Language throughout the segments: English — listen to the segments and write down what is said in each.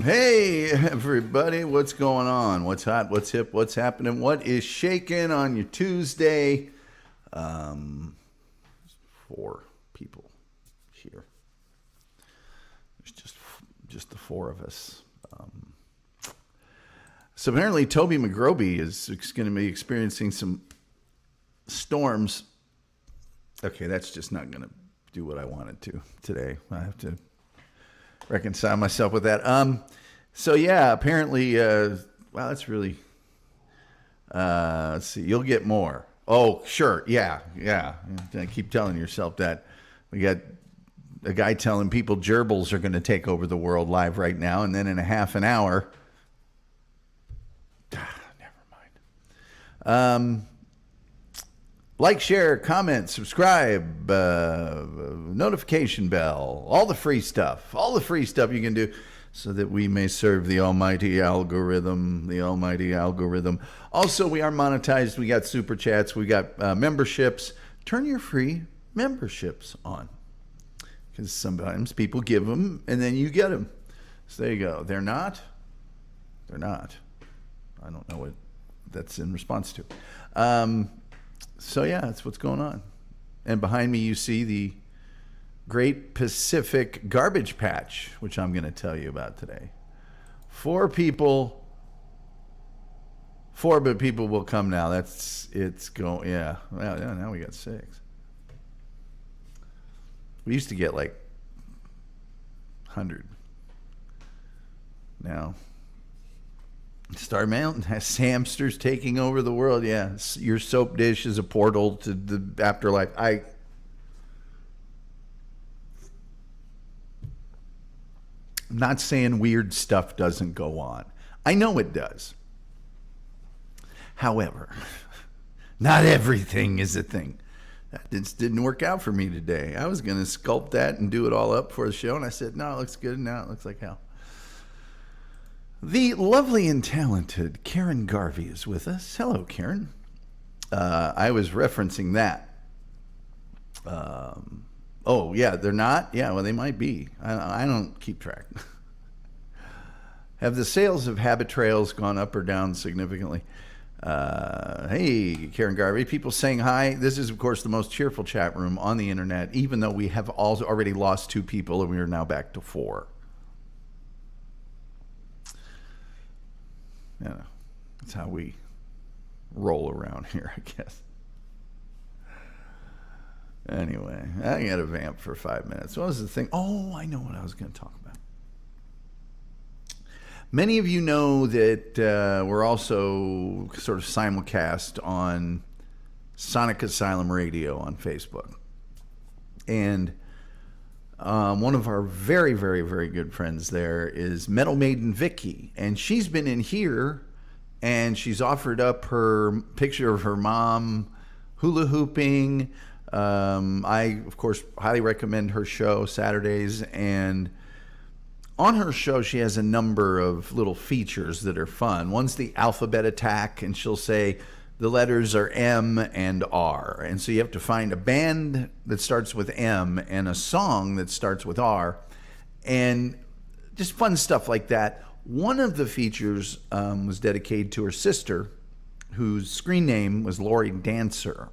Hey, everybody, what's going on? What's hot? What's hip? What's happening? What is shaking on your Tuesday? Um, 4 people here. There's just the 4 of us. So apparently Toby McGroby is going to be experiencing some storms. Okay, that's just not going to do what I wanted to today. I have to reconcile myself with that. So yeah, apparently, wow, that's really, let's see, you'll get more. Oh, sure. Yeah. Keep telling yourself that. We got a guy telling people gerbils are going to take over the world live right now. And then in a half an hour, never mind. Like, share, comment, subscribe, notification bell, all the free stuff you can do so that we may serve the almighty algorithm, Also, we are monetized. We got super chats. We got memberships. Turn your free memberships on because sometimes people give them and then you get them. So there you go. They're not. I don't know what that's in response to. So yeah, that's what's going on. And behind me you see the Great Pacific Garbage Patch, which I'm going to tell you about today. 4 people, but people will come now. It's going, yeah. Well, yeah, now we got 6. We used to get like 100. Now, Star Mountain has hamsters taking over the world. Yeah, your soap dish is a portal to the afterlife. I'm not saying weird stuff doesn't go on. I know it does. However, not everything is a thing. That just didn't work out for me today. I was going to sculpt that and do it all up for the show, and I said, no, it looks good. Now it looks like hell. The lovely and talented Karen Garvey is with us. Hello, Karen. I was referencing that. Oh, yeah, they're not? Yeah, well, they might be. I don't keep track. Have the sales of Habit Trails gone up or down significantly? Hey, Karen Garvey. People saying hi. This is, of course, the most cheerful chat room on the internet, even though we have already lost 2 people and we are now back to 4. Yeah, that's how we roll around here, I guess. Anyway, I got to vamp for 5 minutes. What was the thing? Oh, I know what I was going to talk about. Many of you know that we're also sort of simulcast on Sonic Asylum Radio on Facebook. And one of our very, very, very good friends there is Metal Maiden Vicky, and she's been in here, and she's offered up her picture of her mom hula hooping. I, of course, highly recommend her show Saturdays, and on her show she has a number of little features that are fun. One's the alphabet attack, and she'll say the letters are M and R. And so you have to find a band that starts with M and a song that starts with R. And just fun stuff like that. One of the features was dedicated to her sister, whose screen name was Lori Dancer.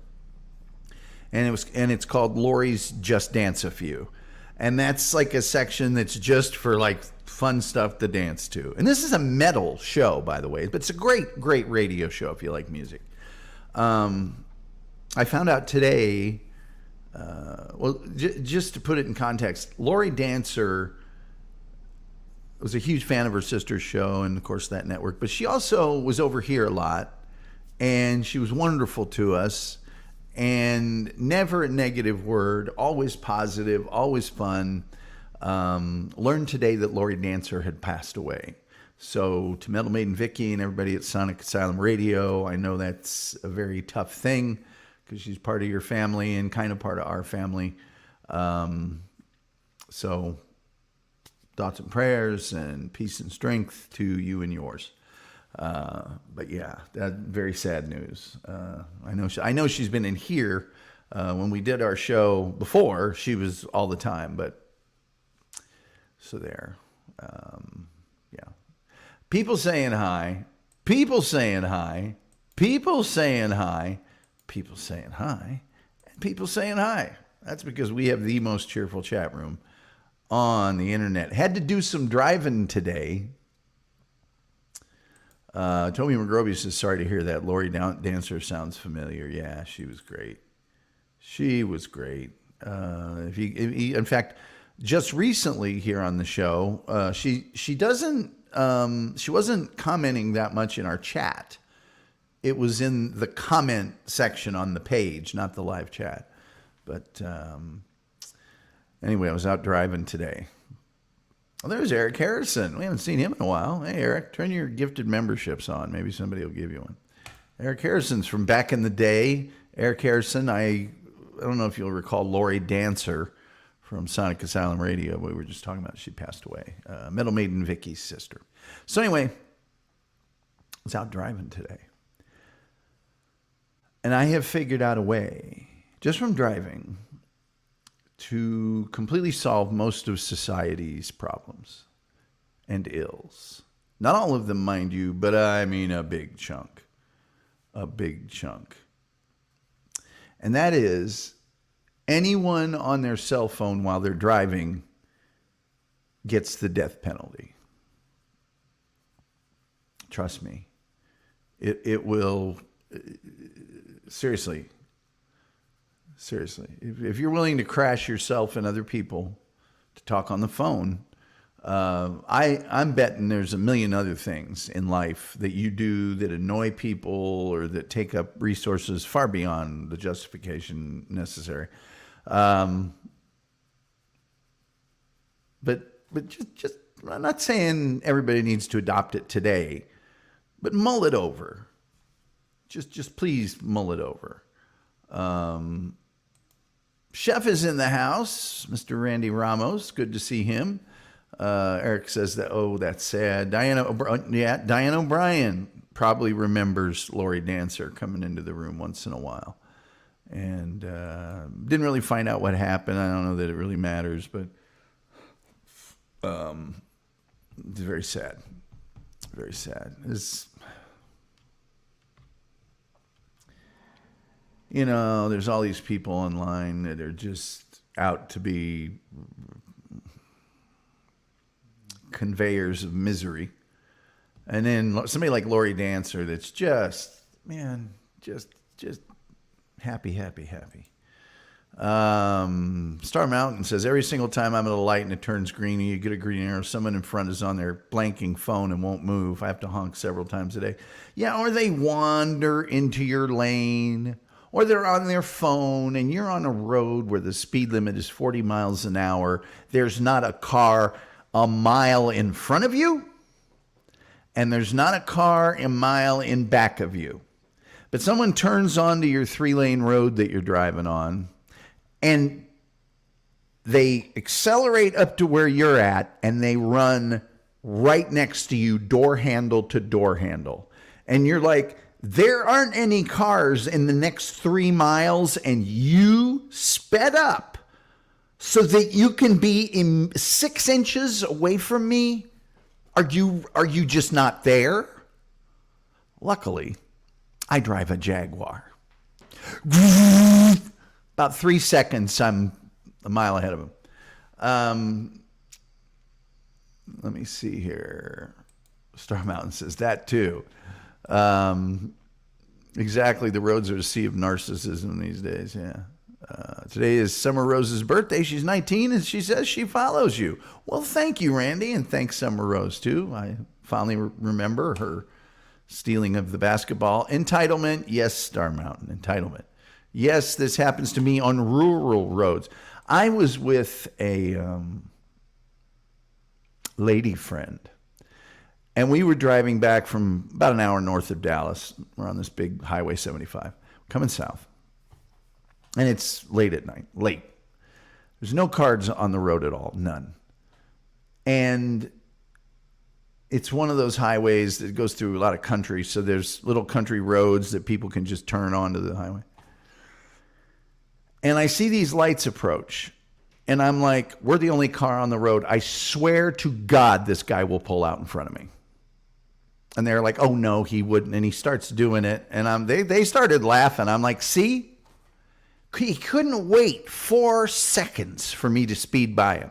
And it's called Lori's Just Dance a Few. And that's like a section that's just for like fun stuff to dance to. And this is a metal show, by the way, but it's a great, great radio show if you like music. I found out today, just to put it in context, Lori Dancer was a huge fan of her sister's show and, of course, that network. But she also was over here a lot, and she was wonderful to us, and never a negative word, always positive, always fun. Learned today that Lori Dancer had passed away. So to Metal Maiden Vicky and everybody at Sonic Asylum Radio, I know that's a very tough thing because she's part of your family and kind of part of our family. So thoughts and prayers and peace and strength to you and yours. But yeah, that very sad news. I know she's been in here. When we did our show before, she was all the time, but so there. Yeah. People saying hi. People saying hi. People saying hi. People saying hi. And people saying hi. That's because we have the most cheerful chat room on the internet. Had to do some driving today. Toby McGroby says, sorry to hear that. Lori Dancer sounds familiar. Yeah, she was great. She was great. In fact, just recently here on the show, she wasn't commenting that much in our chat. It was in the comment section on the page, not the live chat. But anyway, I was out driving today. Well, there's Eric Harrison. We haven't seen him in a while. Hey, Eric, turn your gifted memberships on. Maybe somebody will give you one. Eric Harrison's from back in the day. Eric Harrison, I don't know if you'll recall Lori Dancer from Sonic Asylum Radio. We were just talking about she passed away. Metal Maiden Vicky's sister. So anyway, I was out driving today. And I have figured out a way, just from driving, to completely solve most of society's problems and ills. Not all of them, mind you, but I mean a big chunk. A big chunk. And that is, anyone on their cell phone while they're driving gets the death penalty. Trust me. It will, seriously, if you're willing to crash yourself and other people to talk on the phone, I'm betting there's a million other things in life that you do that annoy people or that take up resources far beyond the justification necessary. But just I'm not saying everybody needs to adopt it today, but mull it over. Just please mull it over. Chef is in the house, Mr. Randy Ramos. Good to see him. Eric says that, oh, that's sad. Diane O'Brien probably remembers Lori Dancer coming into the room once in a while. And didn't really find out what happened. I don't know that it really matters, but it's very sad. Very sad. There's all these people online that are just out to be conveyors of misery. And then somebody like Lori Dancer that's just happy. Star Mountain says, every single time I'm at a light and it turns green and you get a green arrow, someone in front is on their blanking phone and won't move. I have to honk several times a day. Yeah, or they wander into your lane, or they're on their phone and you're on a road where the speed limit is 40 miles an hour. There's not a car a mile in front of you, and there's not a car a mile in back of you. But someone turns onto your 3-lane road that you're driving on, and they accelerate up to where you're at, and they run right next to you, door handle to door handle. And you're like, there aren't any cars in the next 3 miles, and you sped up so that you can be 6 inches away from me? Are you just not there? Luckily, I drive a Jaguar. About 3 seconds, I'm a mile ahead of him. Let me see here. Star Mountain says that too. Exactly, the roads are a sea of narcissism these days, yeah. Today is Summer Rose's birthday. She's 19, and she says she follows you. Well, thank you, Randy, and thanks, Summer Rose, too. I finally remember her stealing of the basketball. Entitlement, yes, Star Mountain, entitlement. Yes, this happens to me on rural roads. I was with a lady friend, and we were driving back from about an hour north of Dallas. We're on this big Highway 75, coming south. And it's late at night, late. There's no cars on the road at all, none. And it's one of those highways that goes through a lot of country, so there's little country roads that people can just turn onto the highway. And I see these lights approach, and I'm like, we're the only car on the road. I swear to God this guy will pull out in front of me. And they're like, oh, no, he wouldn't. And he starts doing it. And they started laughing. I'm like, see? He couldn't wait 4 seconds for me to speed by him.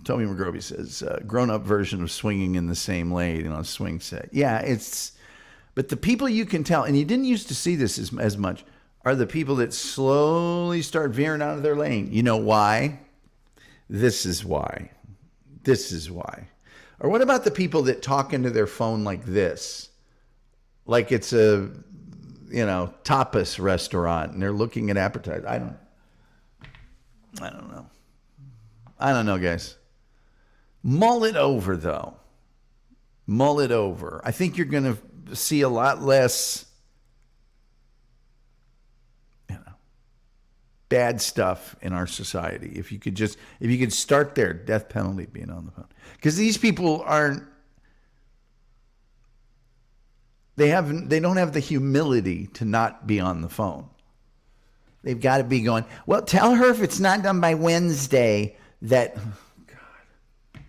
Toby McGrovey says, grown-up version of swinging in the same lane on a swing set. Yeah, but the people you can tell, and you didn't used to see this as much, are the people that slowly start veering out of their lane. You know why? This is why. This is why. Or what about the people that talk into their phone like this? Like it's a, tapas restaurant and they're looking at appetizers. I don't know. I don't know, guys. Mull it over, though. Mull it over. I think you're going to see a lot less, bad stuff in our society. If you could start there, death penalty being on the phone. Because these people they don't have the humility to not be on the phone. They've got to be going, well, tell her if it's not done by Wednesday that, God,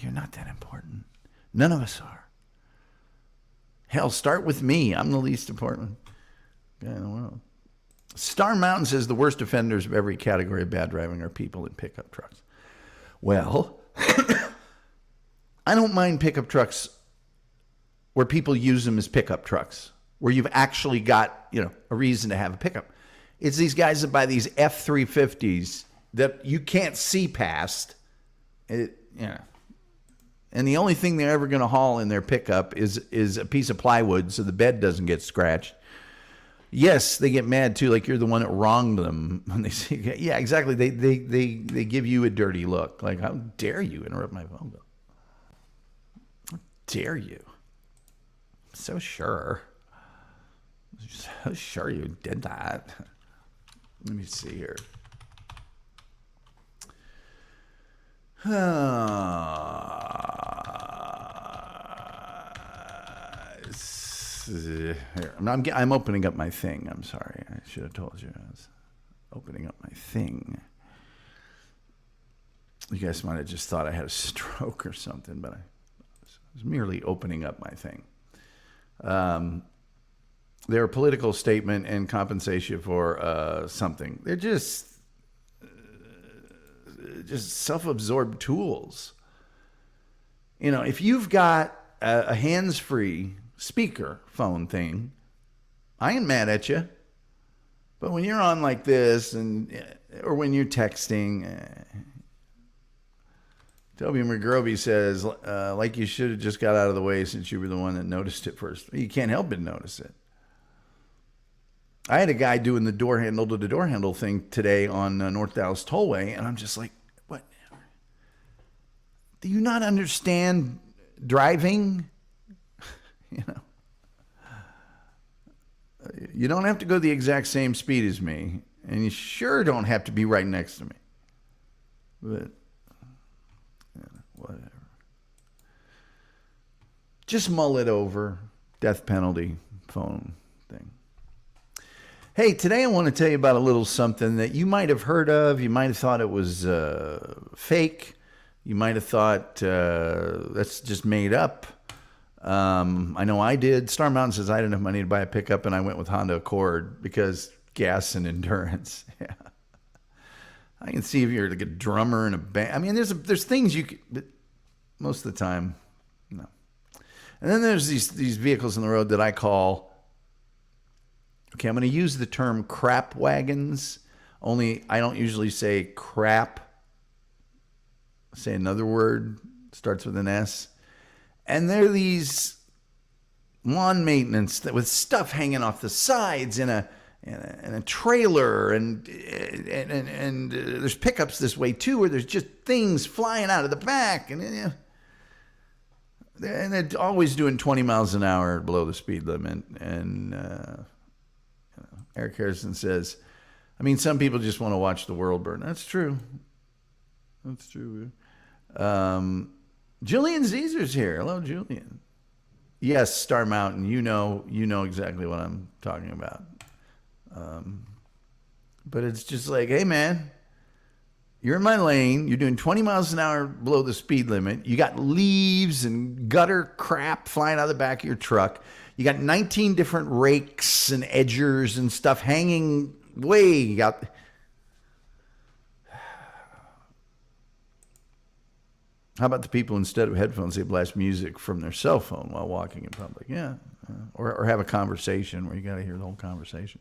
you're not that important. None of us are. Hell, start with me. I'm the least important guy in the world. Star Mountain says the worst offenders of every category of bad driving are people in pickup trucks. Well, I don't mind pickup trucks where people use them as pickup trucks, where you've actually got, a reason to have a pickup. It's these guys that buy these F-350s that you can't see past. And the only thing they're ever going to haul in their pickup is a piece of plywood so the bed doesn't get scratched. Yes, they get mad too, like you're the one that wronged them. When they say, yeah, exactly. They give you a dirty look. Like, how dare you interrupt my phone call? How dare you? So sure you did that. Let me see here. I'm opening up my thing. I'm sorry. I should have told you. I was opening up my thing. You guys might have just thought I had a stroke or something, but I was merely opening up my thing. They're a political statement and compensation for something. They're just self-absorbed tools. If you've got a hands-free speaker phone thing, I ain't mad at you. But when you're on like this or when you're texting, Toby McGrovey says, like you should have just got out of the way since you were the one that noticed it first. You can't help but notice it. I had a guy doing the door handle to the door handle thing today on North Dallas Tollway, and I'm just like, what? Do you not understand driving? You don't have to go the exact same speed as me, and you sure don't have to be right next to me. But whatever. Just mull it over. Death penalty phone thing. Hey, today I want to tell you about a little something that you might have heard of. You might have thought it was fake. You might have thought that's just made up. I know I did. Star Mountain says I didn't have money to buy a pickup, and I went with Honda Accord because gas and endurance. Yeah, I can see if you're like a drummer in a band. I mean, there's things you could, but most of the time, no. And then there's these vehicles on the road that I call. Okay, I'm going to use the term crap wagons. Only I don't usually say crap. Say another word, starts with an S. And they're these lawn maintenance with stuff hanging off the sides in a trailer, and there's pickups this way too, where there's just things flying out of the back, and they're always doing 20 miles an hour below the speed limit. And Eric Harrison says, I mean, some people just want to watch the world burn. That's true. That's true. Julian Caesar's here. Hello, Julian. Yes, Star Mountain. You know exactly what I'm talking about. But it's just like, hey, man, You're in my lane. You're doing 20 miles an hour below the speed limit. You got leaves and gutter crap flying out of the back of your truck. You got 19 different rakes and edgers and stuff hanging way out. How about the people, instead of headphones, they blast music from their cell phone while walking in public? Yeah. Or have a conversation where you got to hear the whole conversation.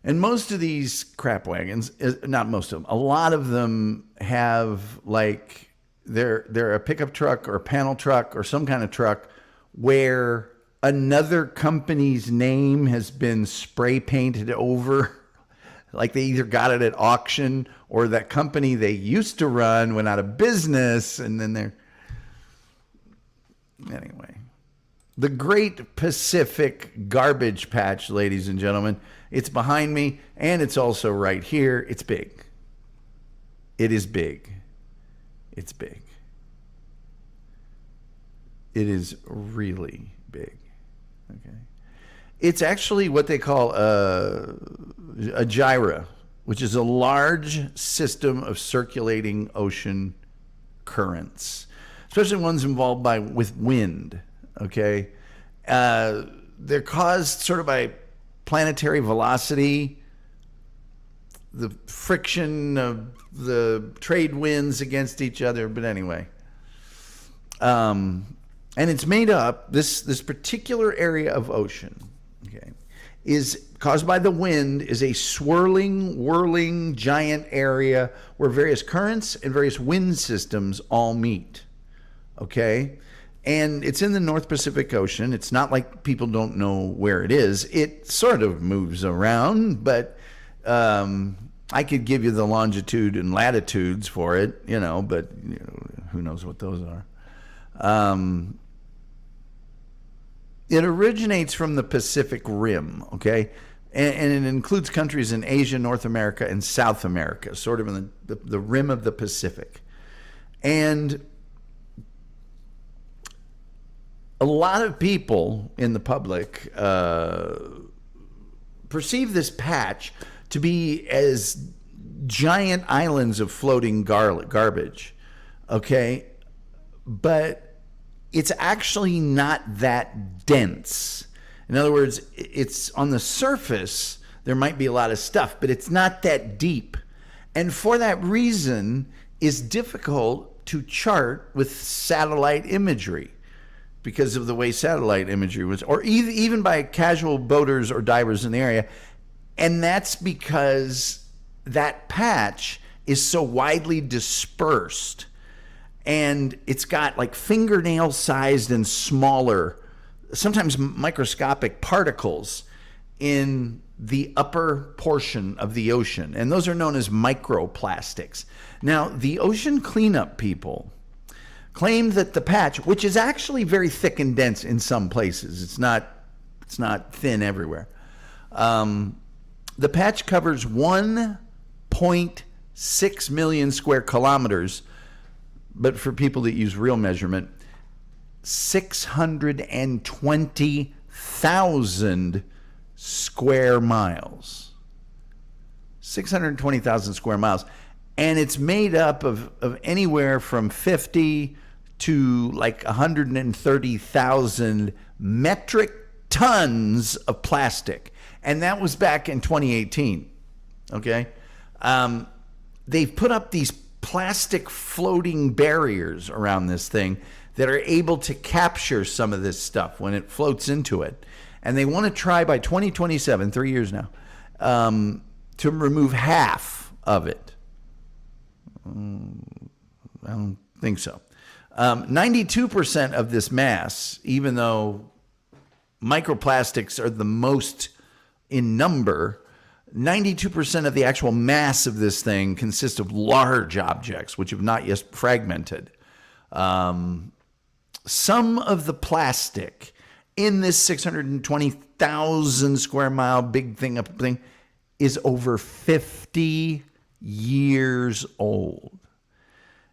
And most of these crap wagons, not most of them, a lot of them have like they're a pickup truck or a panel truck or some kind of truck where another company's name has been spray painted over. Like they either got it at auction or that company they used to run went out of business, and then they're... Anyway. The Great Pacific Garbage Patch, ladies and gentlemen. It's behind me, and it's also right here. It's big. It is big. It's big. It is really big. Okay. It's actually what they call a gyra, which is a large system of circulating ocean currents, especially ones involved with wind. Okay, they're caused sort of by planetary velocity, the friction of the trade winds against each other. But anyway, and it's made up, this particular area of ocean, okay, is caused by the wind, is a swirling, whirling giant area where various currents and various wind systems all meet. Okay. And it's in the North Pacific Ocean. It's not like people don't know where it is. It sort of moves around, but I could give you the longitude and latitudes for it, but who knows what those are. It originates from the Pacific Rim, okay? And it includes countries in Asia, North America, and South America, sort of in the rim of the Pacific. And a lot of people in the public perceive this patch to be as giant islands of floating garbage, okay? But it's actually not that dense. In other words, it's on the surface, there might be a lot of stuff, but it's not that deep. And for that reason, it's difficult to chart with satellite imagery, because of the way satellite imagery was, or even by casual boaters or divers in the area. And that's because that patch is so widely dispersed, and it's got like fingernail sized and smaller, sometimes microscopic particles in the upper portion of the ocean. And those are known as microplastics. Now, the ocean cleanup people claimed that the patch, which is actually very thick and dense in some places, it's not thin everywhere. The patch covers 1.6 million square kilometers, but for people that use real measurement, 620,000 square miles. 620,000 square miles. And it's made up of anywhere from 50 to like 130,000 metric tons of plastic. And that was back in 2018. Okay. They've put up these plastic floating barriers around this thing that are able to capture some of this stuff when it floats into it. And they want to try by 2027, 3 years now, to remove half of it. I don't think so. 92% of this mass, even though microplastics are the most in number, 92% of the actual mass of this thing consists of large objects, which have not yet fragmented. Some of the plastic in this 620,000 square mile big thing is over 50 years old,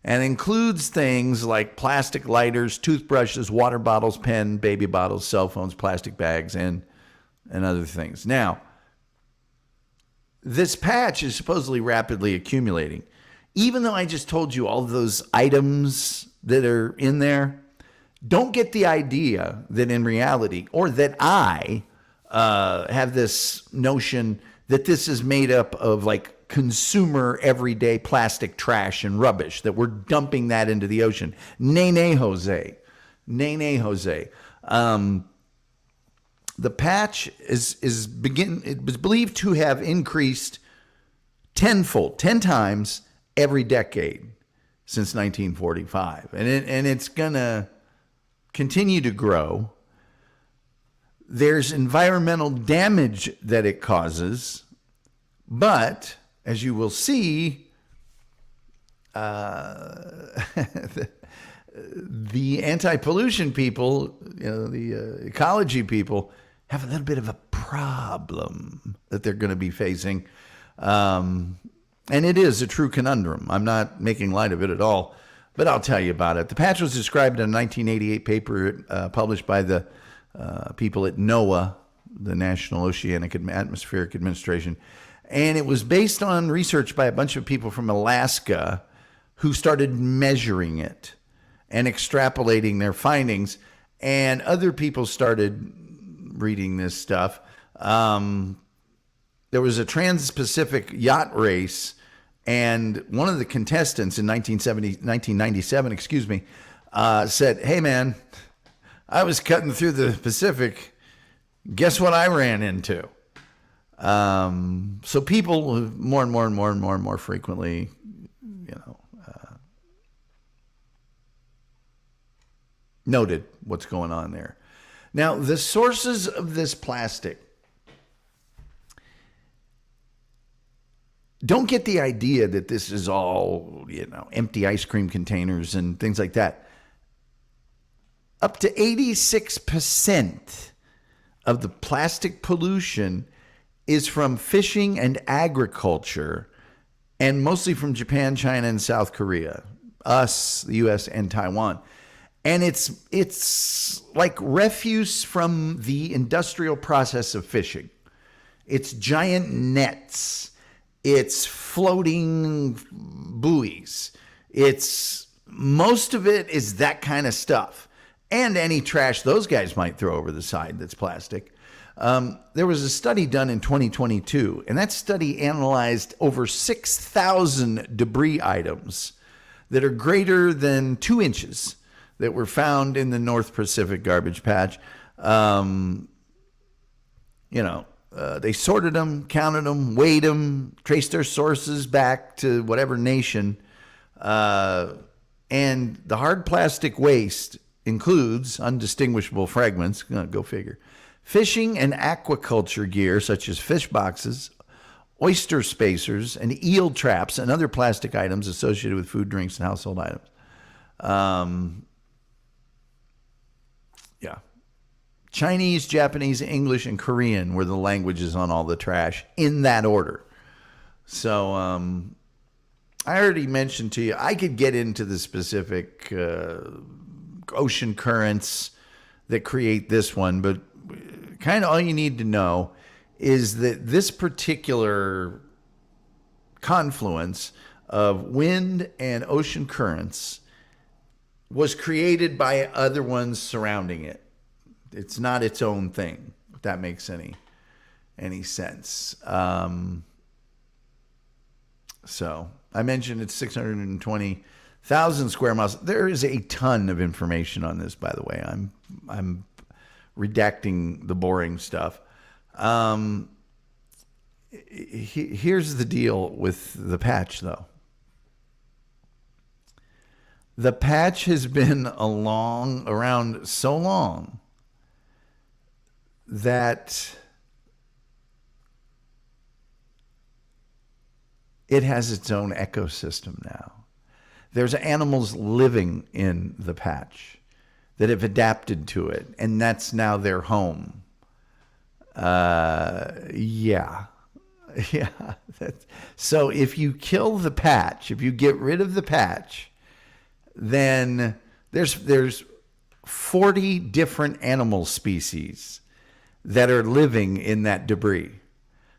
and includes things like plastic lighters, toothbrushes, water bottles, pen, baby bottles, cell phones, plastic bags, and other things. Now, this patch is supposedly rapidly accumulating. Even though I just told you all those items that are in there, don't get the idea that in reality, or that I have this notion that this is made up of like consumer everyday plastic trash and rubbish, that we're dumping that into the ocean. Nay, Jose. Nay, Jose. The patch it was believed to have increased tenfold, 10 times every decade since 1945. And it's going to continue to grow. There's environmental damage that it causes, but as you will see, the anti-pollution people, the ecology people, have a little bit of a problem that they're going to be facing. And it is a true conundrum. I'm not making light of it at all, but I'll tell you about it. The patch was described in a 1988 paper published by the people at NOAA, the National Oceanic Atmospheric Administration. And it was based on research by a bunch of people from Alaska who started measuring it and extrapolating their findings. And other people started reading this stuff. There was a trans-Pacific yacht race, and one of the contestants in 1997, said, "Hey man, I was cutting through the Pacific. Guess what I ran into?" So people more and more frequently, noted what's going on there. Now, the sources of this plastic, don't get the idea that this is all, empty ice cream containers and things like that. Up to 86% of the plastic pollution is from fishing and agriculture, and mostly from Japan, China, and South Korea, us, the U.S., and Taiwan. And it's like refuse from the industrial process of fishing. It's giant nets. It's floating buoys. Most of it is that kind of stuff. And any trash those guys might throw over the side that's plastic. There was a study done in 2022, and that study analyzed over 6,000 debris items that are greater than 2 inches that were found in the North Pacific garbage patch. They sorted them, counted them, weighed them, traced their sources back to whatever nation. And the hard plastic waste includes undistinguishable fragments, go figure, fishing and aquaculture gear such as fish boxes, oyster spacers, and eel traps, and other plastic items associated with food, drinks, and household items. Chinese, Japanese, English, and Korean were the languages on all the trash in that order. So I already mentioned to you, I could get into the specific ocean currents that create this one, but kind of all you need to know is that this particular confluence of wind and ocean currents was created by other ones surrounding it. It's not its own thing, if that makes any sense. So I mentioned it's 620,000 square miles. There is a ton of information on this, by the way. I'm redacting the boring stuff. Here's the deal with the patch, though. The patch has been around so long that it has its own ecosystem now. There's animals living in the patch that have adapted to it, and that's now their home. So if you kill the patch, if you get rid of the patch, then there's 40 different animal species that are living in that debris.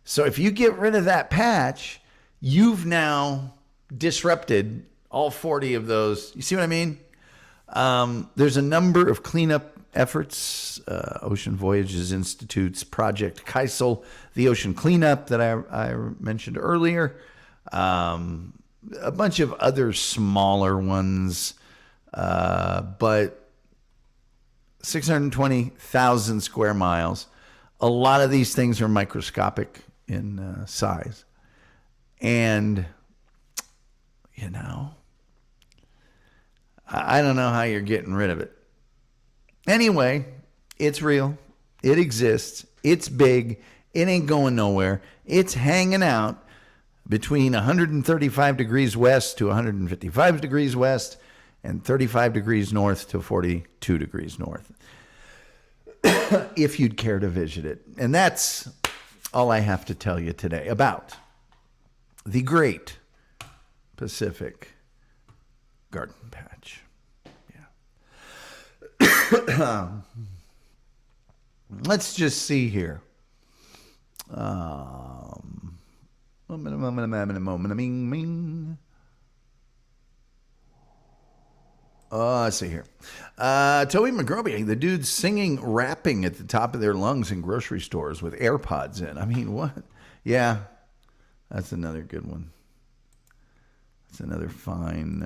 So if you get rid of that patch, you've now disrupted all 40 of those. You see what I mean? There's a number of cleanup efforts. Ocean Voyages Institute's Project Kaisel, the ocean cleanup that I mentioned earlier. A bunch of other smaller ones. But 620,000 square miles. A lot of these things are microscopic in size. And, you know, I don't know how you're getting rid of it. Anyway, it's real. It exists. It's big. It ain't going nowhere. It's hanging out between 135 degrees west to 155 degrees west and 35 degrees north to 42 degrees north. If you'd care to visit it. And that's all I have to tell you today about the Great Pacific Garden Patch. Yeah. Let's just see here. Let's see here. Toby McGroby, the dude's singing, rapping at the top of their lungs in grocery stores with AirPods in. I mean, what? Yeah, that's another good one. That's another fine.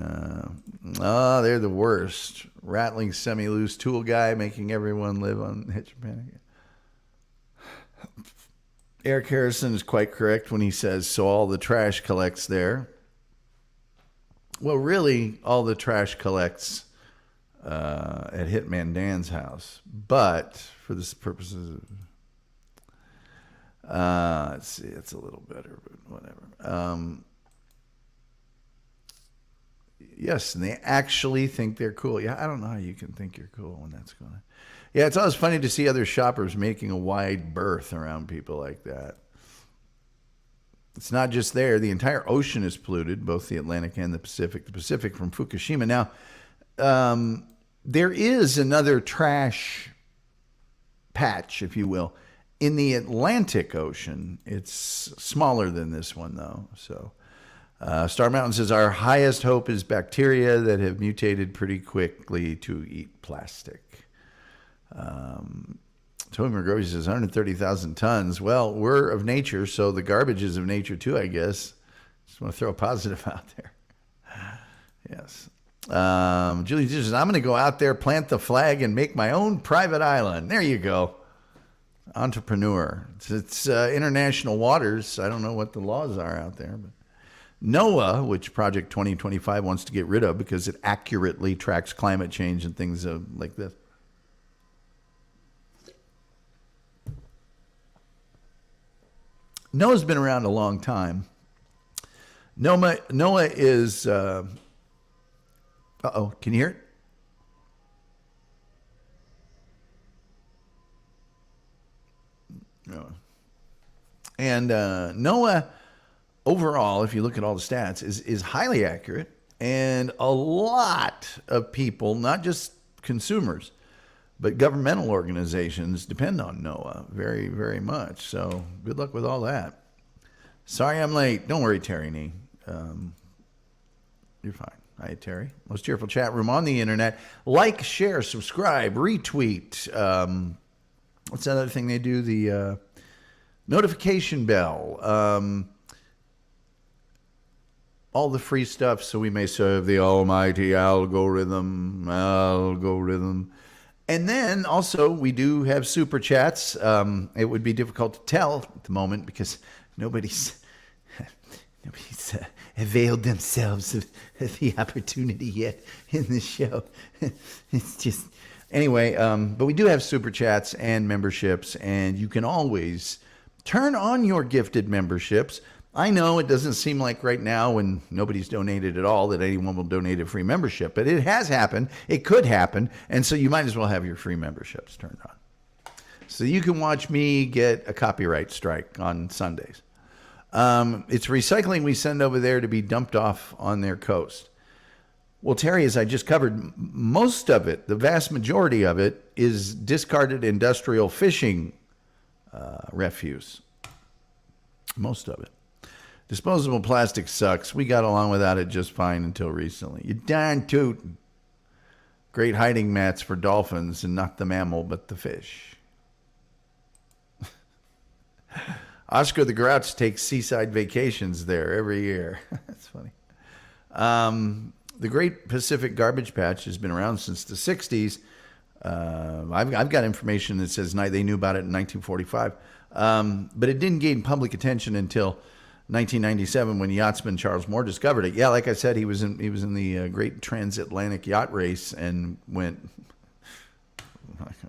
They're the worst. Rattling semi-loose tool guy making everyone live on hitch panic. Eric Harrison is quite correct when he says, so all the trash collects there. Well, really, all the trash collects at Hitman Dan's house. But for the purposes of... let's see, it's a little better, but whatever. Yes, and they actually think they're cool. Yeah, I don't know how you can think you're cool when that's going on. Yeah, it's always funny to see other shoppers making a wide berth around people like that. It's not just there. The entire ocean is polluted, both the Atlantic and the Pacific. The Pacific from Fukushima. Now, there is another trash patch, if you will, in the Atlantic Ocean. It's smaller than this one, though. So, Star Mountain says, our highest hope is bacteria that have mutated pretty quickly to eat plastic. Tony McGrovey says 130,000 tons. Well, we're of nature, so the garbage is of nature too, I guess. Just want to throw a positive out there. Yes. Julie says, I'm going to go out there, plant the flag, and make my own private island. There you go. Entrepreneur. It's international waters. I don't know what the laws are out there, but NOAA, which Project 2025 wants to get rid of because it accurately tracks climate change and things like this. NOAA's been around a long time. NOAA is... can you hear it? No. And NOAA, overall, if you look at all the stats, is highly accurate. And a lot of people, not just consumers, but governmental organizations depend on NOAA very, very much. So good luck with all that. Sorry I'm late. Don't worry, Terry Nee. You're fine. Hi, Terry. Most cheerful chat room on the internet. Like, share, subscribe, retweet. What's that other thing they do? The notification bell. All the free stuff so we may serve the almighty algorithm. And then also we do have super chats. It would be difficult to tell at the moment because nobody's availed themselves of the opportunity yet in the show. It's just anyway. But we do have super chats and memberships, and you can always turn on your gifted memberships. I know it doesn't seem like right now when nobody's donated at all that anyone will donate a free membership, but it has happened. It could happen. And so you might as well have your free memberships turned on. So you can watch me get a copyright strike on Sundays. It's recycling we send over there to be dumped off on their coast. Well, Terry, as I just covered, most of it, the vast majority of it, is discarded industrial fishing refuse. Most of it. Disposable plastic sucks. We got along without it just fine until recently. You darn tootin'. Great hiding mats for dolphins, and not the mammal, but the fish. Oscar the Grouch takes seaside vacations there every year. That's funny. The Great Pacific Garbage Patch has been around since the 60s. I've got information that says they knew about it in 1945. But it didn't gain public attention until 1997 when yachtsman Charles Moore discovered it. Yeah, like I said, he was in the Great Transatlantic Yacht Race and went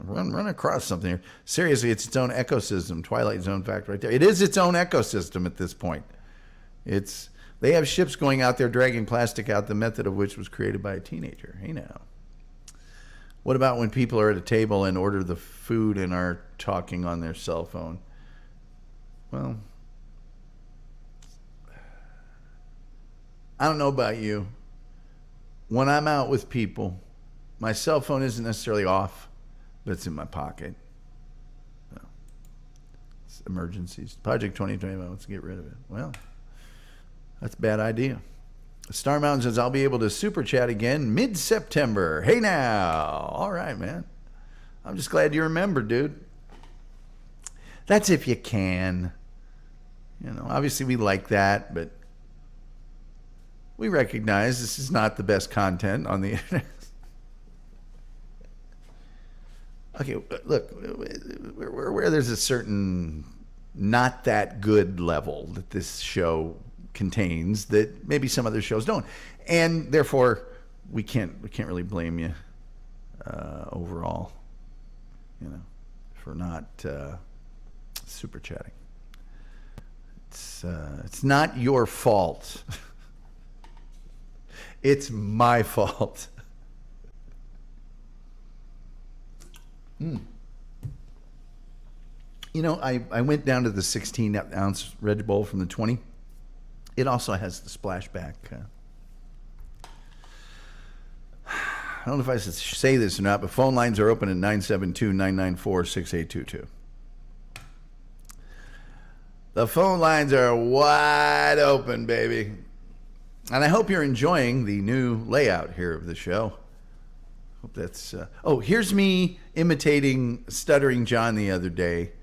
run across something here. Seriously, it's its own ecosystem. Twilight Zone fact right there. It is its own ecosystem at this point. They have ships going out there dragging plastic out, the method of which was created by a teenager. Hey now. What about when people are at a table and order the food and are talking on their cell phone? Well, I don't know about you. When I'm out with people, my cell phone isn't necessarily off, but it's in my pocket. Well, it's emergencies. Project 2021 wants to get rid of it. Well, that's a bad idea. Star Mountain says, I'll be able to super chat again mid-September. Hey now. All right, man. I'm just glad you remember, dude. That's if you can. Obviously we like that, but we recognize this is not the best content on the internet. Okay, look, where there's a certain not that good level that this show contains that maybe some other shows don't, and therefore we can't really blame you overall, for not super chatting. It's not your fault. It's my fault. I went down to the 16-ounce Red Bull from the 20. It also has the splashback. I don't know if I should say this or not, but phone lines are open at 972-994-6822. The phone lines are wide open, baby. And I hope you're enjoying the new layout here of the show. Hope that's... here's me imitating Stuttering John the other day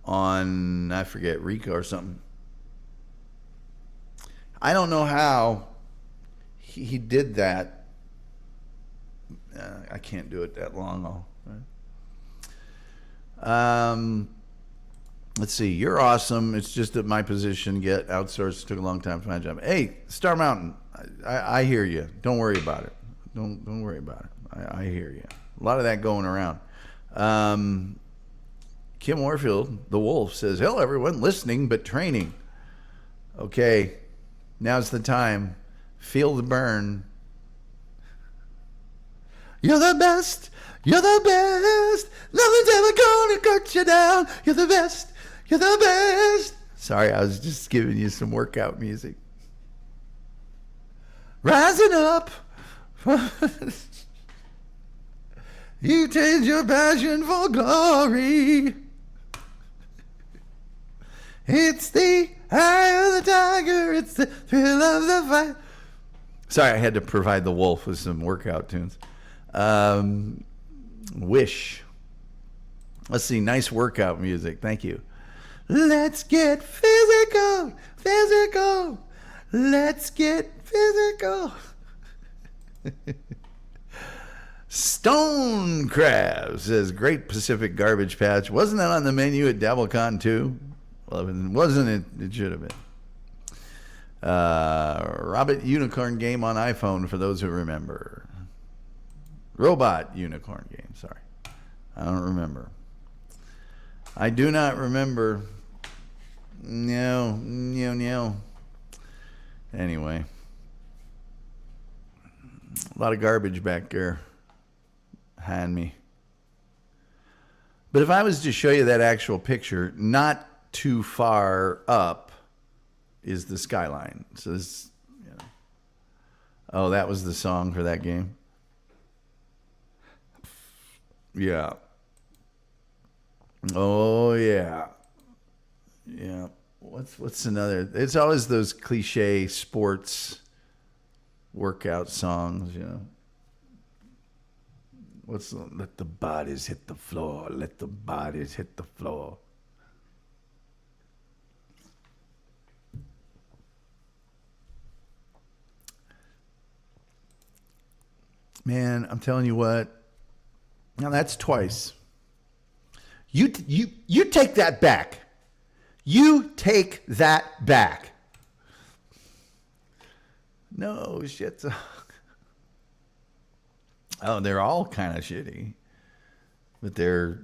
on, I forget, Rico or something. I don't know how he did that. I can't do it that long. Let's see. You're awesome. It's just that my position get outsourced. Took a long time to find a job. Hey, Star Mountain, I hear you. Don't worry about it. Don't worry about it. I hear you. A lot of that going around. Kim Warfield, the Wolf, says, hello, everyone. Listening, but training. Okay. Now's the time. Feel the burn. You're the best. You're the best. Nothing's ever gonna cut you down. You're the best. You're the best. Sorry, I was just giving you some workout music. Rising up. You change your passion for glory. It's the eye of the tiger. It's the thrill of the fight. Sorry, I had to provide the Wolf with some workout tunes. Wish. Let's see. Nice workout music. Thank you. Let's get physical. Physical. Let's get physical. Stone Crab says, Great Pacific Garbage Patch. Wasn't that on the menu at DabbleCon too? Well, if it wasn't, it should have been. Robot Unicorn Game on iPhone for those who remember. Robot Unicorn Game, sorry. I don't remember. I do not remember. No. Anyway. A lot of garbage back there. Hand me. But if I was to show you that actual picture, not too far up is the skyline. So this, oh, that was the song for that game. Yeah. Oh, yeah. Yeah. what's another? It's always those cliche sports workout songs, you know. Let the bodies hit the floor. Let the bodies hit the floor. Man, I'm telling you what. Now that's twice. You take that back. You take that back. No shit. Oh, they're all kind of shitty, but they're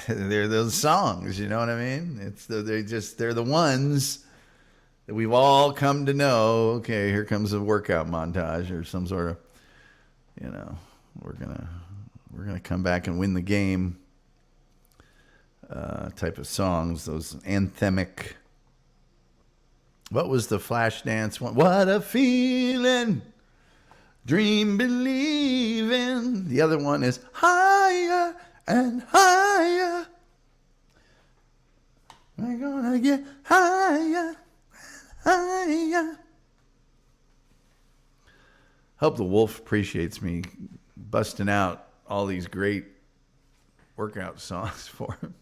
those songs. You know what I mean? They're the ones that we've all come to know. Okay, here comes a workout montage or some sort of, you know, we're gonna come back and win the game type of songs. Those anthemic. What was the Flashdance one? What a feeling. Dream, believing. The other one is higher and higher. We're gonna get higher, higher. Hope the Wolf appreciates me busting out all these great workout songs for him.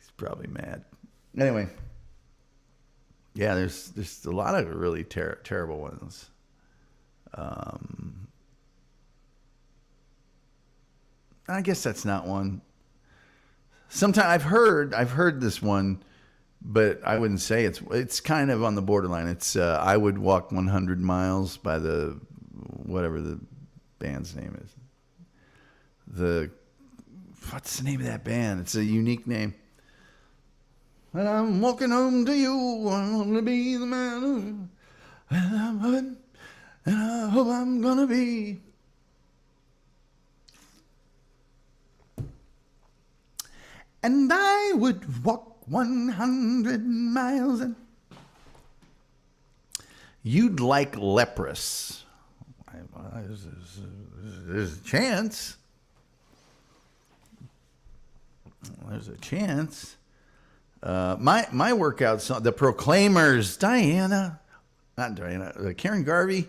He's probably mad. Anyway, yeah, there's a lot of really terrible ones. I guess that's not one. Sometimes I've heard this one, but I wouldn't say it's kind of on the borderline. It's I Would Walk 100 Miles by the whatever the band's name is. What's the name of that band? It's a unique name. And I'm walking home to you. I want to be the man who, and I'm hoping, and I hope I'm gonna be. And I would walk 100 miles and you'd like Leprous. There's a chance. There's a chance. My workout song, The Proclaimers, Karen Garvey,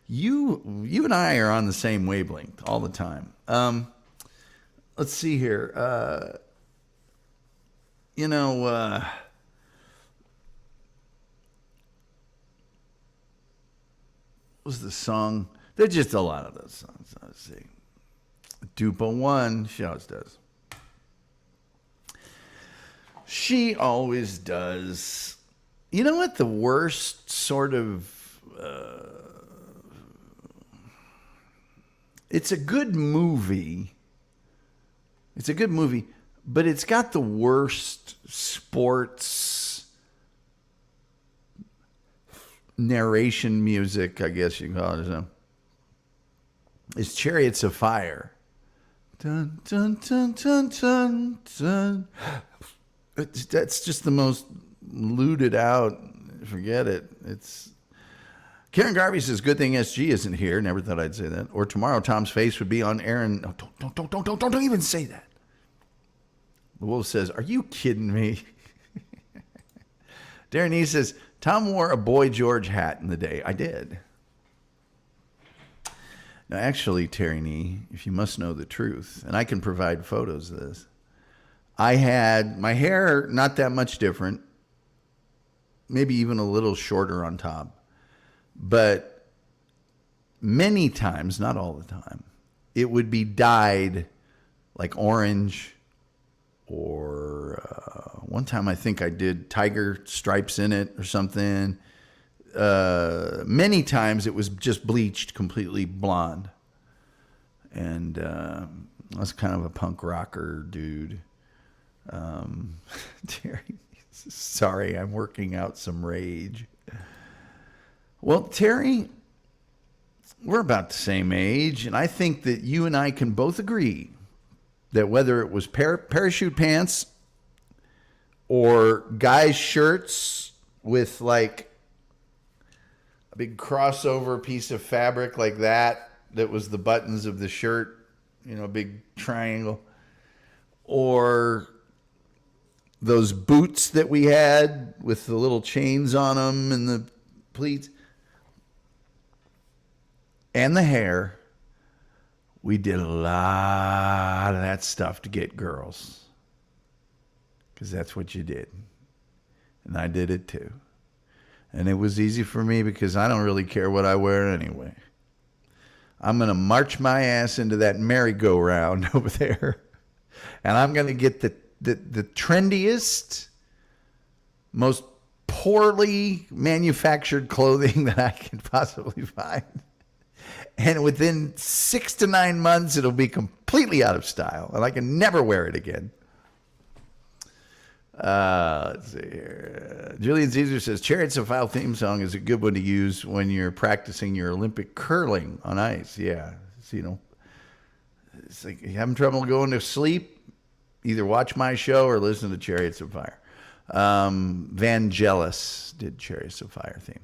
you and I are on the same wavelength all the time. Let's see here. What was the song? There's just a lot of those songs. Let's see. Dupa One, she always does. She always does. You know what the worst sort of... it's a good movie. It's a good movie, but it's got the worst sports narration music, I guess you can call it. It's Chariots of Fire. Dun, dun, dun, dun, dun, dun. That's just the most looted out. Forget it. It's Karen Garvey says, "Good thing SG isn't here." Never thought I'd say that. Or tomorrow, Tom's face would be on air. And don't even say that. The Wolf says, "Are you kidding me?" Darren E says, "Tom wore a Boy George hat in the day." I did. Now, actually, Terry Nee, if you must know the truth, and I can provide photos of this, I had my hair not that much different, maybe even a little shorter on top, but many times, not all the time, it would be dyed like orange, or one time I think I did tiger stripes in it or something. Many times it was just bleached completely blonde. And I was kind of a punk rocker dude. Terry, sorry, I'm working out some rage. Well, Terry, we're about the same age, and I think that you and I can both agree that whether it was parachute pants or guys' shirts with like a big crossover piece of fabric like that was the buttons of the shirt, a big triangle, or those boots that we had with the little chains on them and the pleats and the hair. We did a lot of that stuff to get girls, because that's what you did. And I did it too. And it was easy for me because I don't really care what I wear anyway. I'm going to march my ass into that merry-go-round over there. And I'm going to get the trendiest, most poorly manufactured clothing that I can possibly find. And within 6 to 9 months, it'll be completely out of style. And I can never wear it again. Let's see here. Julian Caesar says, Chariots of Fire theme song is a good one to use when you're practicing your Olympic curling on ice. Yeah. So, it's like you're having trouble going to sleep, either watch my show or listen to Chariots of Fire. Vangelis did Chariots of Fire theme.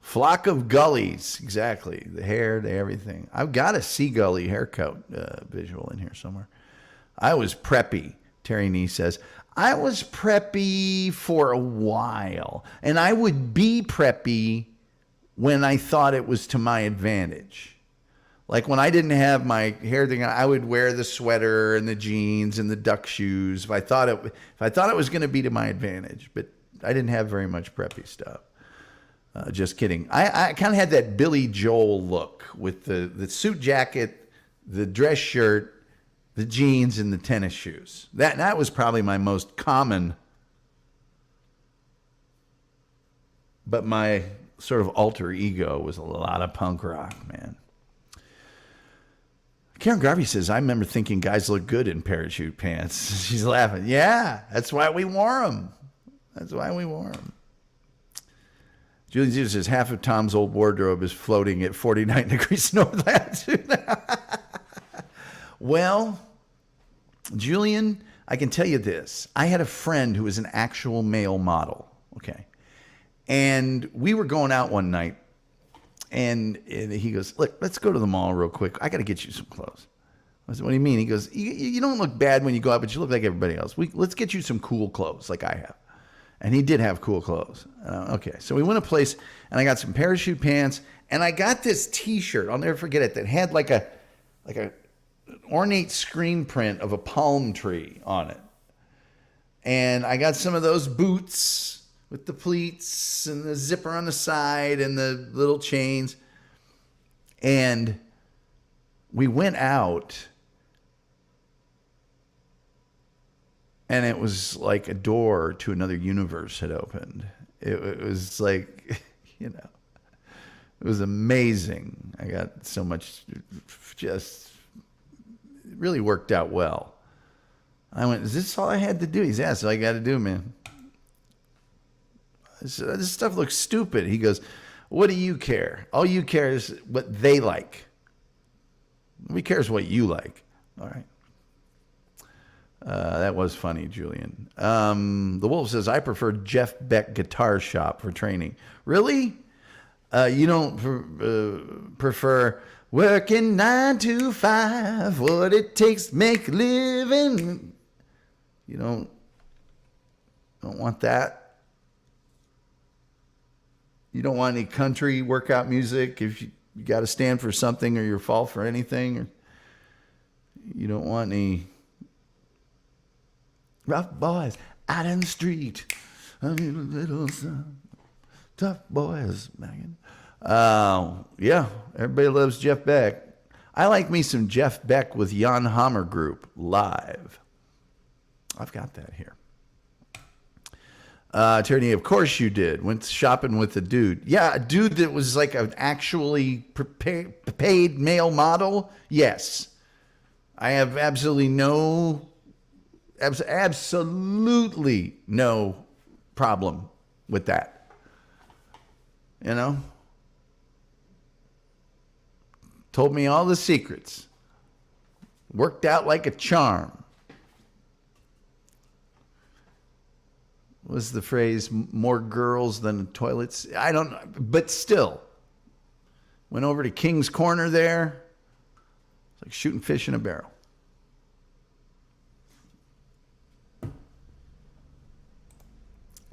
Flock of Gullies. Exactly. The hair, the everything. I've got a Sea Gully haircut visual in here somewhere. I was preppy. Terry Nee says, I was preppy for a while, and I would be preppy when I thought it was to my advantage. Like when I didn't have my hair thing, I would wear the sweater and the jeans and the duck shoes if I thought it was going to be to my advantage. But I didn't have very much preppy stuff. Just kidding. I kind of had that Billy Joel look with the suit jacket, the dress shirt, the jeans, and the tennis shoes. That was probably my most common, but my sort of alter ego was a lot of punk rock, man. Karen Garvey says, I remember thinking guys look good in parachute pants. She's laughing. Yeah, that's why we wore them. Julian Zito says, half of Tom's old wardrobe is floating at 49 degrees north latitude. Well, Julian, I can tell you this. I had a friend who was an actual male model, okay? And we were going out one night, and he goes, look, let's go to the mall real quick. I got to get you some clothes. I said, what do you mean? He goes, you don't look bad when you go out, but you look like everybody else. Let's get you some cool clothes like I have. And he did have cool clothes. Okay, so we went to a place, and I got some parachute pants, and I got this T-shirt. I'll never forget it. That had like a ornate screen print of a palm tree on it. And I got some of those boots with the pleats and the zipper on the side and the little chains. And we went out, and it was like a door to another universe had opened. It was like, it was amazing. I got so much, just really worked out well. I went, is this all I had to do? He's asked, all I got to do, man. I said, this stuff looks stupid. He goes, what do you care? All you care is what they like. Nobody cares what you like. All right. That was funny, Julian. The Wolf says, I prefer Jeff Beck Guitar Shop for training. Really? You don't prefer working 9 to 5, what it takes to make a living? You don't want that? You don't want any country workout music if you got to stand for something or you fall for anything? Or you don't want any rough boys out in the street? I need a little son. Tough boys, Megan. Yeah, everybody loves Jeff Beck. I like me some Jeff Beck with Jan Hammer Group live. I've got that here. Tierney, of course you did. Went shopping with a dude. Yeah, a dude that was like an actually paid male model. Yes. I have absolutely no problem with that. You know? Told me all the secrets. Worked out like a charm. Was the phrase more girls than toilets? I don't know, but still. Went over to King's Corner there. It's like shooting fish in a barrel.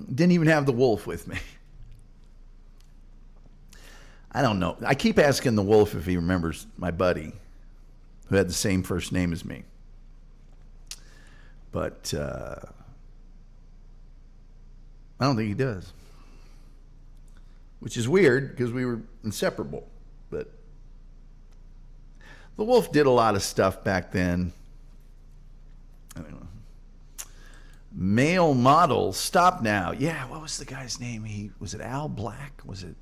Didn't even have the wolf with me. I don't know. I keep asking the wolf if he remembers my buddy who had the same first name as me. But I don't think he does. Which is weird because we were inseparable. But the wolf did a lot of stuff back then. I don't know. Male model, stop now. Yeah, what was the guy's name? Was it Al Black? Was it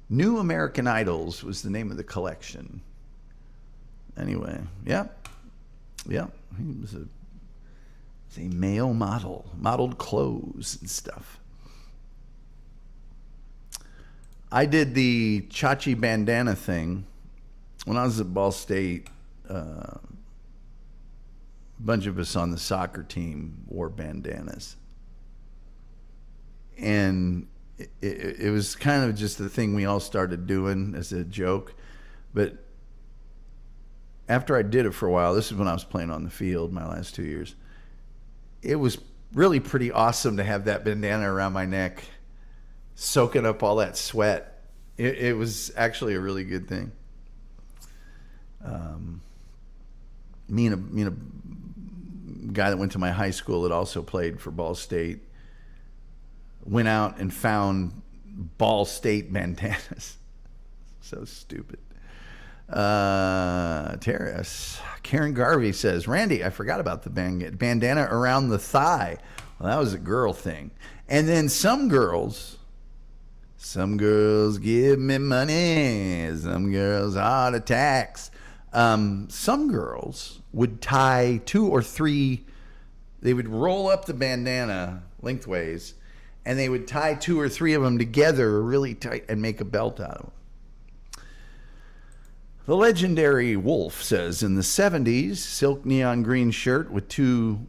New American Idols was the name of the collection. Anyway, yeah. He was a male model, modeled clothes and stuff. I did the Chachi bandana thing when I was at Ball State. A bunch of us on the soccer team wore bandanas. And it was kind of just the thing we all started doing as a joke. But after I did it for a while, this is when I was playing on the field my last 2 years, it was really pretty awesome to have that bandana around my neck, soaking up all that sweat. It was actually a really good thing. Me and a guy that went to my high school that also played for Ball State went out and found Ball State bandanas. So stupid. Terrace. Karen Garvey says, Randy, I forgot about the bandana around the thigh. Well, that was a girl thing. And then some girls give me money. Some girls heart attacks. Some girls would tie 2 or 3, they would roll up the bandana lengthways, and they would tie 2 or 3 of them together really tight and make a belt out of them. The legendary Wolf says, in the 70s, silk neon green shirt with 2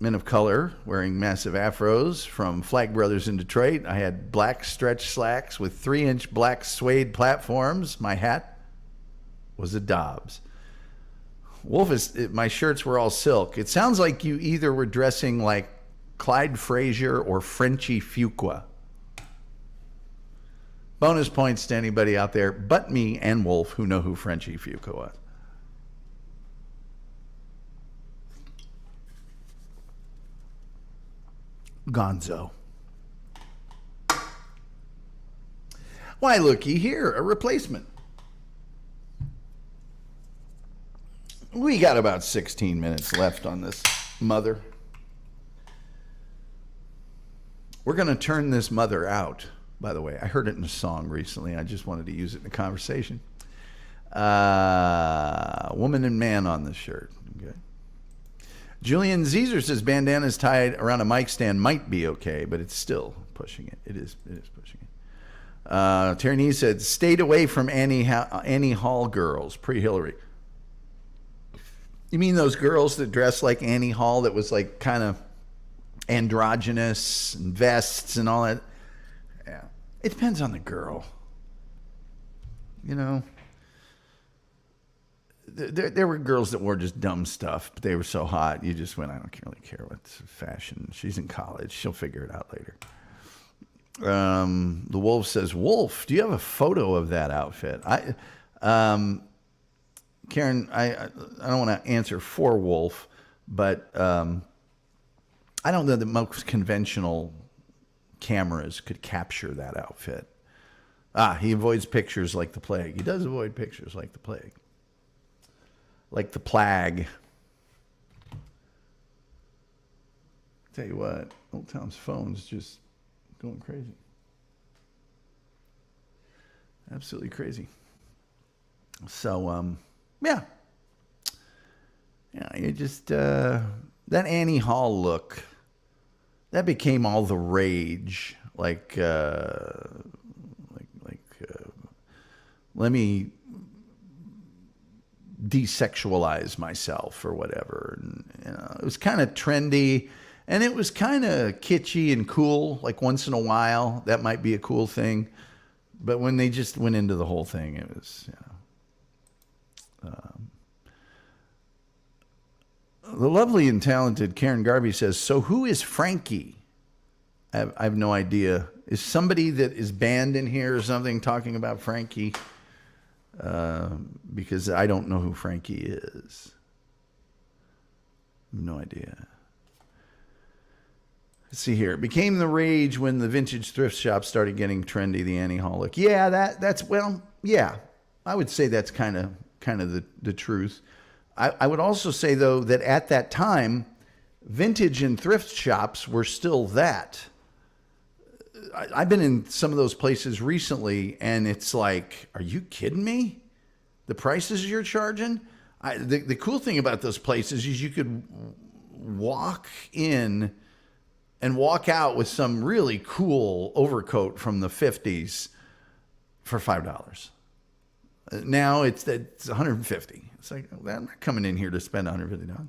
men of color wearing massive afros from Flag Brothers in Detroit. I had black stretch slacks with 3-inch black suede platforms. My hat was a Dobbs. Wolf my shirts were all silk. It sounds like you either were dressing like Clyde Frazier or Frenchie Fuqua. Bonus points to anybody out there but me and Wolf who know who Frenchie Fuqua was. Gonzo. Why, looky here, a replacement. We got about 16 minutes left on this mother. We're going to turn this mother out, by the way. I heard it in a song recently. I just wanted to use it in a conversation. Woman and man on the shirt. Okay. Julian Zeezer says bandanas tied around a mic stand might be okay, but it's still pushing it. It is pushing it. Terry said, stayed away from Annie Hall girls, pre-Hillary. You mean those girls that dress like Annie Hall that was like kind of androgynous and vests and all that? Yeah. It depends on the girl. You know, there were girls that wore just dumb stuff, but they were so hot, you just went, I don't really care what's fashion. She's in college. She'll figure it out later. The Wolf says, Wolf, do you have a photo of that outfit? Karen, I don't want to answer for Wolf, but I don't know that most conventional cameras could capture that outfit. He avoids pictures like the plague. He does avoid pictures like the plague. Like the plague. Tell you what, Old Tom's phone's just going crazy. Absolutely crazy. So, yeah, you just, that Annie Hall look, that became all the rage. Like, let me desexualize myself or whatever. And, it was kind of trendy and it was kind of kitschy and cool. Like once in a while, that might be a cool thing. But when they just went into the whole thing, it was, the lovely and talented Karen Garvey says, so who is Frankie? I have no idea. Is somebody that is banned in here or something talking about Frankie? Because I don't know who Frankie is. No idea. Let's see here. It became the rage when the vintage thrift shops started getting trendy, the anti-holic. Yeah, that's well, yeah. I would say that's kind of the truth. I would also say, though, that at that time, vintage and thrift shops were still that. I've been in some of those places recently, and it's like, are you kidding me? The prices you're charging? The cool thing about those places is you could walk in and walk out with some really cool overcoat from the 50s for $5. Now it's $150. It's like, well, I'm not coming in here to spend $150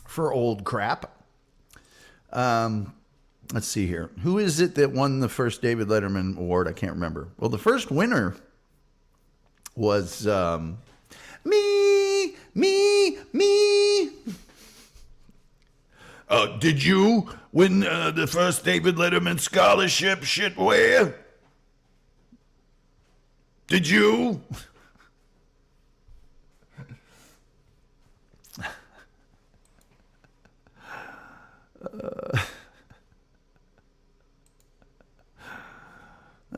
for old crap. Let's see here. Who is it that won the first David Letterman award? I can't remember. Well, the first winner was me. Did you win the first David Letterman scholarship? Shit, where? Did you?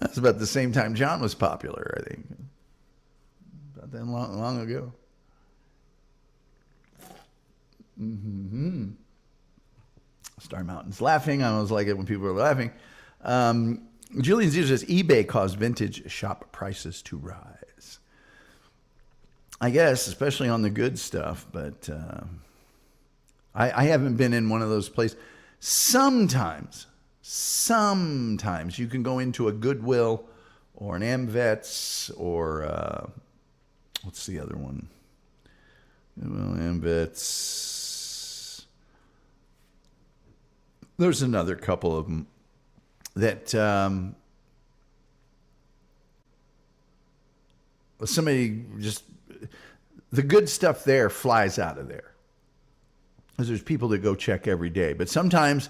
That's about the same time John was popular, I think. About that long ago. Star Mountain's laughing. I always like it when people are laughing. Julian Zero says eBay caused vintage shop prices to rise. I guess, especially on the good stuff, but I haven't been in one of those places. Sometimes you can go into a Goodwill or an AmVets or what's the other one? Well, AmVets. There's another couple of them that somebody just, the good stuff there flies out of there. Because there's people that go check every day. But sometimes,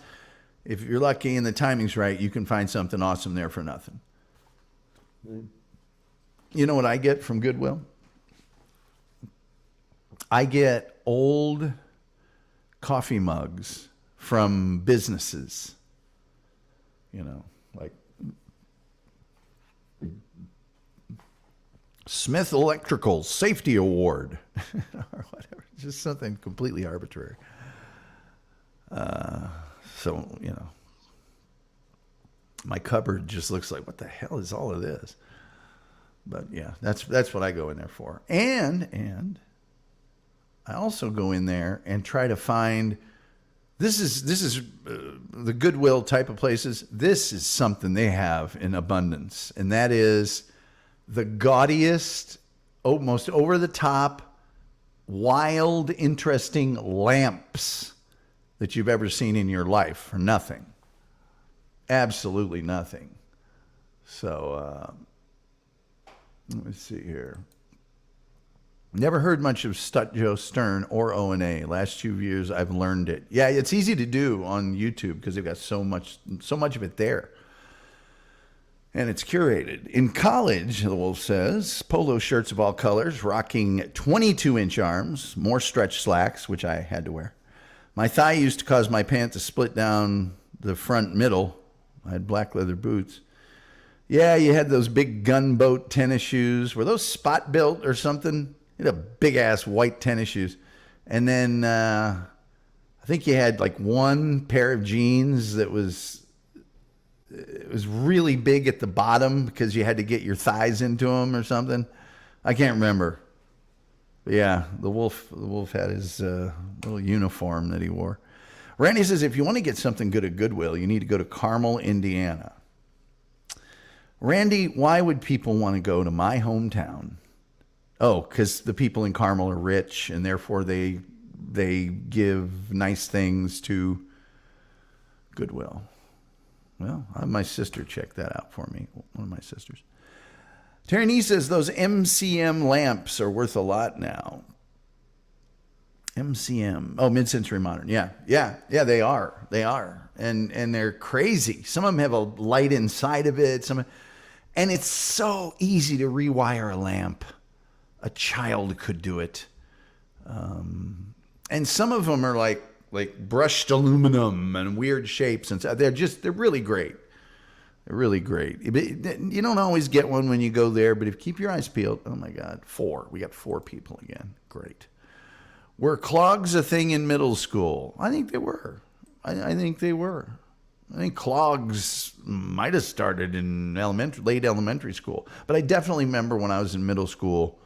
if you're lucky and the timing's right, you can find something awesome there for nothing. You know what I get from Goodwill? I get old coffee mugs from businesses. You know, like Smith Electrical Safety Award or whatever. Just something completely arbitrary. So, you know, my cupboard just looks like, what the hell is all of this? But yeah, that's what I go in there for. And I also go in there and try to find, this is the Goodwill type of places. This is something they have in abundance. And that is the gaudiest, most over the top, wild, interesting lamps that you've ever seen in your life for nothing. Absolutely nothing. So, let me see here. Never heard much of Joe Stern or O&A. Last 2 years, I've learned it. Yeah, it's easy to do on YouTube because they've got so much of it there. And it's curated. In college, the Wolf says, polo shirts of all colors, rocking 22-inch arms, more stretch slacks, which I had to wear. My thigh used to cause my pant to split down the front middle. I had black leather boots. Yeah, you had those big gunboat tennis shoes. Were those spot built or something? You had a big-ass white tennis shoes. And then I think you had like one pair of jeans that was really big at the bottom because you had to get your thighs into them or something. I can't remember. But yeah, the wolf had his little uniform that he wore. Randy says, if you want to get something good at Goodwill, you need to go to Carmel, Indiana. Randy, why would people want to go to my hometown? Oh, because the people in Carmel are rich, and therefore they give nice things to Goodwill. Well, I'll have my sister check that out for me, one of my sisters. Terry Nee says, those MCM lamps are worth a lot now. MCM. Oh, mid-century modern. Yeah, yeah, yeah. They are, and they're crazy. Some of them have a light inside of it. And it's so easy to rewire a lamp. A child could do it. And some of them are like brushed aluminum and weird shapes, and so they're really great. They're really great. You don't always get one when you go there, but if you keep your eyes peeled, oh my God, we got 4 people again. Great. Were clogs a thing in middle school? I think they were. I think they were. I think clogs might have started in late elementary school, but I definitely remember when I was in middle school,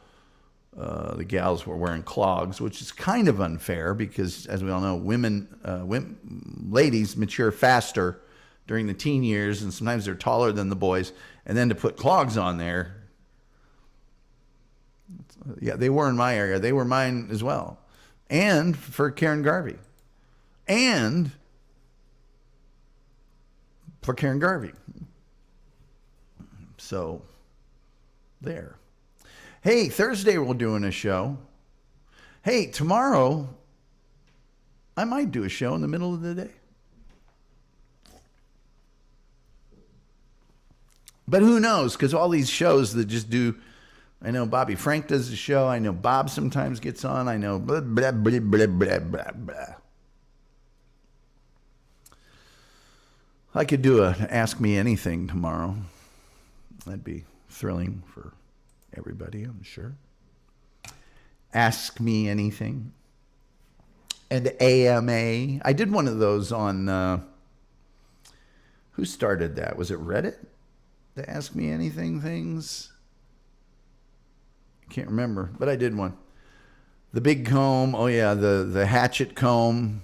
the gals were wearing clogs, which is kind of unfair because, as we all know, ladies mature faster during the teen years, and sometimes they're taller than the boys. And then to put clogs on there, yeah, they were in my area. They were mine as well. And for Karen Garvey. And for Karen Garvey. So, there. Hey, Thursday we're doing a show. Hey, tomorrow I might do a show in the middle of the day. But who knows? Because all these shows that just do, I know Bobby Frank does a show. I know Bob sometimes gets on. I know blah, blah, blah, blah, blah, blah, blah. I could do a Ask Me Anything tomorrow. That'd be thrilling for everybody, I'm sure. Ask Me Anything. And AMA. I did one of those on, who started that? Was it Reddit? The Ask Me Anything things? I can't remember, but I did one. The big comb. Oh, yeah, the hatchet comb.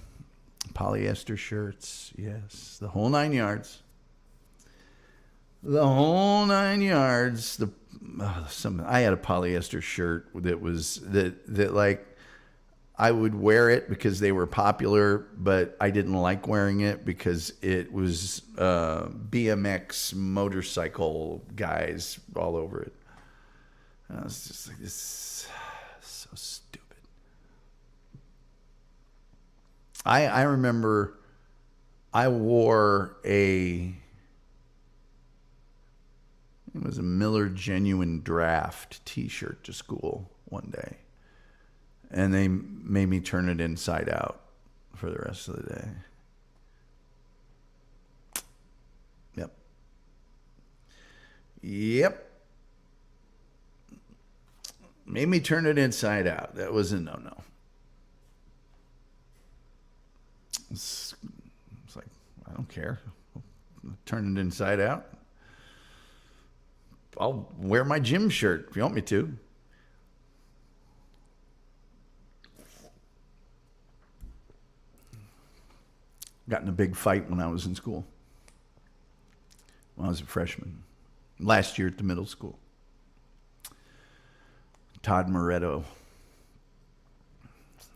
Polyester shirts. Yes, the whole 9 yards. The whole 9 yards. I had a polyester shirt that was that like I would wear it because they were popular, but I didn't like wearing it because it was BMX motorcycle guys all over it. And I was just like, this is so stupid. I remember I wore it was a Miller Genuine Draft t-shirt to school one day. And they made me turn it inside out for the rest of the day. Yep. Made me turn it inside out. That was a no-no. It's like, I don't care. Turn it inside out. I'll wear my gym shirt if you want me to. Got in a big fight when I was in school. When I was a freshman. Last year at the middle school. Todd Moretto.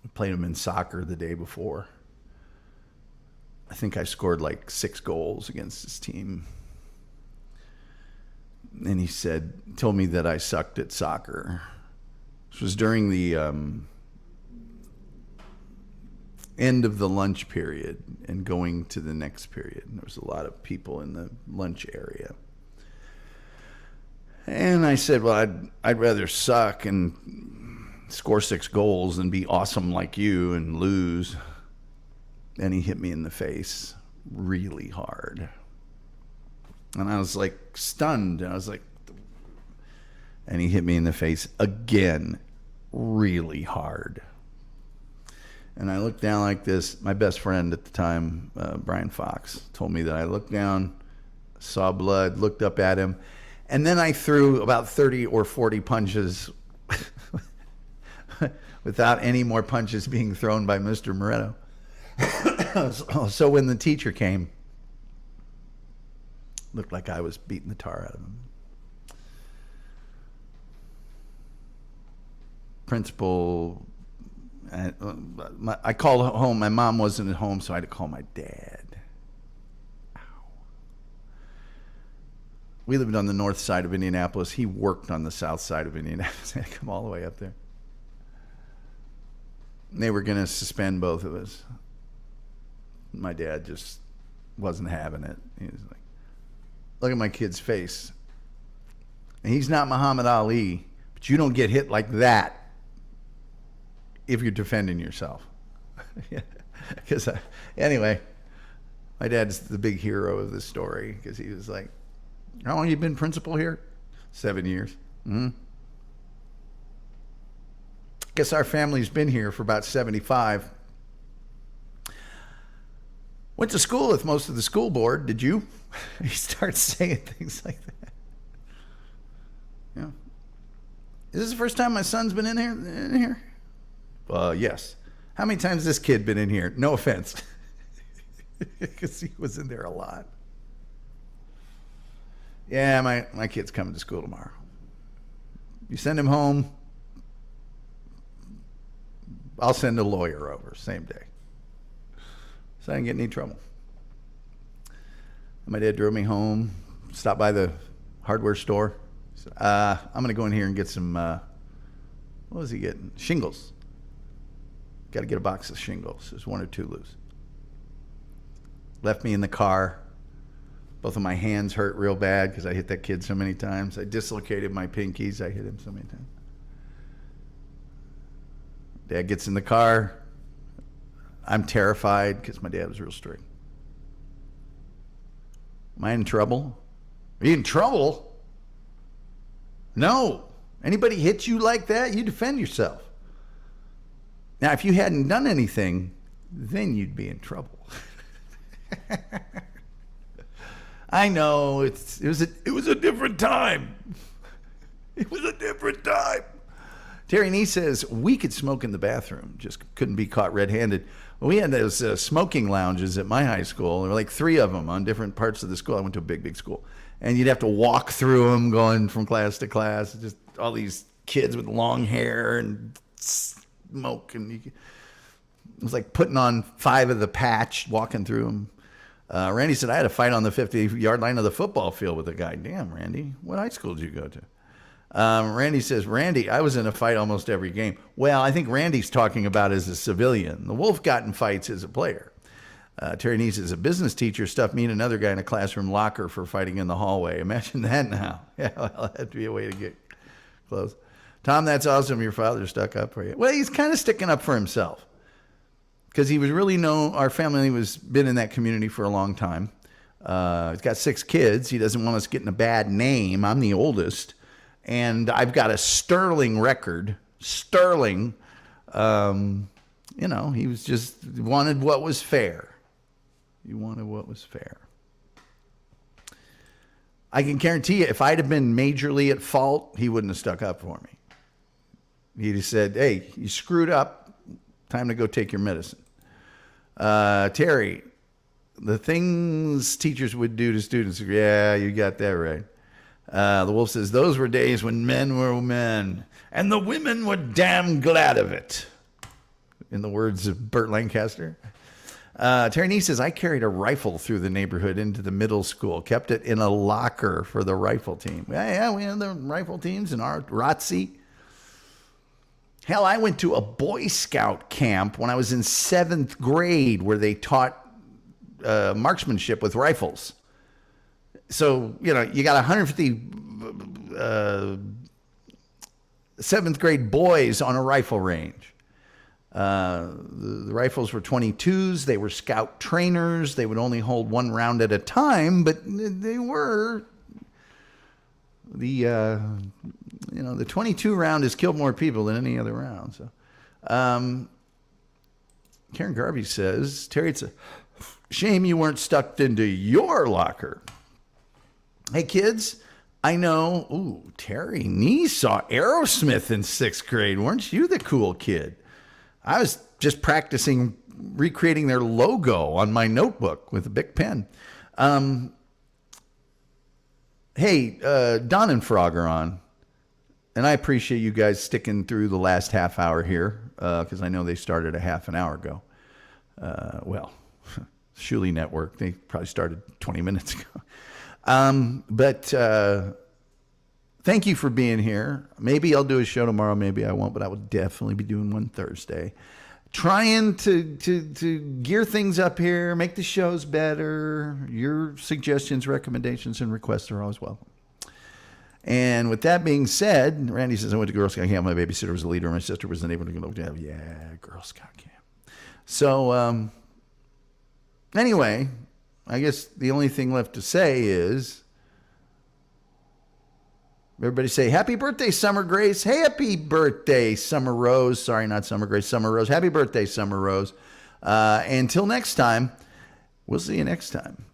I played him in soccer the day before. I think I scored like 6 goals against his team. And he told me that I sucked at soccer. This was during the end of the lunch period and going to the next period. There was a lot of people in the lunch area. And I said, well, I'd rather suck and score 6 goals than be awesome like you and lose. And he hit me in the face really hard. And I was like stunned. And I was like, and he hit me in the face again really hard. And I looked down like this. My best friend at the time, Brian Fox, told me that I looked down, saw blood, looked up at him, and then I threw about 30 or 40 punches without any more punches being thrown by Mr. Moretto. So when the teacher came, looked like I was beating the tar out of him. Principal, I called home. My mom wasn't at home, so I had to call my dad. Ow. We lived on the north side of Indianapolis. He worked on the south side of Indianapolis. I had to come all the way up there. They were going to suspend both of us. My dad just wasn't having it. He was like, look at my kid's face. And he's not Muhammad Ali, but you don't get hit like that if you're defending yourself. Because anyway, my dad's the big hero of this story because he was like, how long have you been principal here? 7 years. Mm-hmm. Guess our family's been here for about 75. Went to school with most of the school board. Did you? He starts saying things like that. Yeah. Is this the first time my son's been in here? Well, yes. How many times has this kid been in here? No offense. Because he was in there a lot. Yeah, my kid's coming to school tomorrow. You send him home, I'll send a lawyer over same day. So I didn't get in any trouble. My dad drove me home, stopped by the hardware store. Said, I'm going to go in here and get some, what was he getting? Shingles. Got to get a box of shingles. There's 1 or 2 loose. Left me in the car. Both of my hands hurt real bad because I hit that kid so many times. I dislocated my pinkies. I hit him so many times. Dad gets in the car. I'm terrified because my dad was real strict. Am I in trouble? Are you in trouble? No. Anybody hits you like that, you defend yourself. Now, if you hadn't done anything, then you'd be in trouble. I know it was a different time. It was a different time. Terry Nee says we could smoke in the bathroom, just couldn't be caught red-handed. Well, we had those smoking lounges at my high school. There were like 3 of them on different parts of the school. I went to a big school, and you'd have to walk through them, going from class to class. Just all these kids with long hair and smoke, and it was like putting on 5 of the patch, walking through them. Randy said I had a fight on the 50-yard line of the football field with a guy. Damn, Randy, what high school did you go to? Randy says, Randy, I was in a fight almost every game. Well, I think Randy's talking about as a civilian. The Wolf got in fights as a player. Terry Nee says, a business teacher stuffed me and another guy in a classroom locker for fighting in the hallway. Imagine that now. Yeah, well, that'd be a way to get close. Tom, that's awesome. Your father stuck up for you. Well, he's kind of sticking up for himself because he was really our family was been in that community for a long time. He's got 6 kids. He doesn't want us getting a bad name. I'm the oldest. And I've got a sterling record. Sterling. He was just wanted what was fair. He wanted what was fair. I can guarantee you, if I'd have been majorly at fault, he wouldn't have stuck up for me. He'd have said, hey, you screwed up. Time to go take your medicine. Terry, the things teachers would do to students. Yeah, you got that right. The Wolf says, those were days when men were men, and the women were damn glad of it. In the words of Burt Lancaster. Terry Nee says, I carried a rifle through the neighborhood into the middle school, kept it in a locker for the rifle team. Yeah, we had the rifle teams in our ROTC. Hell, I went to a Boy Scout camp when I was in 7th grade where they taught marksmanship with rifles. So, you got 150 7th grade boys on a rifle range. The rifles were 22s. They were scout trainers. They would only hold 1 round at a time, but they were the 22 round has killed more people than any other round. So, Karen Garvey says, Terry, it's a shame you weren't stuck into your locker. Hey, kids, I know, Terry Nee saw Aerosmith in 6th grade. Weren't you the cool kid? I was just practicing recreating their logo on my notebook with a big pen. Hey, Don and Frog are on, and I appreciate you guys sticking through the last half hour here because I know they started a half an hour ago. Shuley Network, they probably started 20 minutes ago. But thank you for being here. Maybe I'll do a show tomorrow. Maybe I won't, but I will definitely be doing one Thursday. trying to gear things up here, make the shows better. Your suggestions, recommendations, and requests are always welcome. And with that being said, Randy says, I went to Girl Scout camp. My babysitter was a leader. My sister was the neighbor. Yeah, Girl Scout camp. So, anyway, I guess the only thing left to say is, everybody say, happy birthday, Summer Grace. Happy birthday, Summer Rose. Sorry, not Summer Grace, Summer Rose. Happy birthday, Summer Rose. Until next time, we'll see you next time.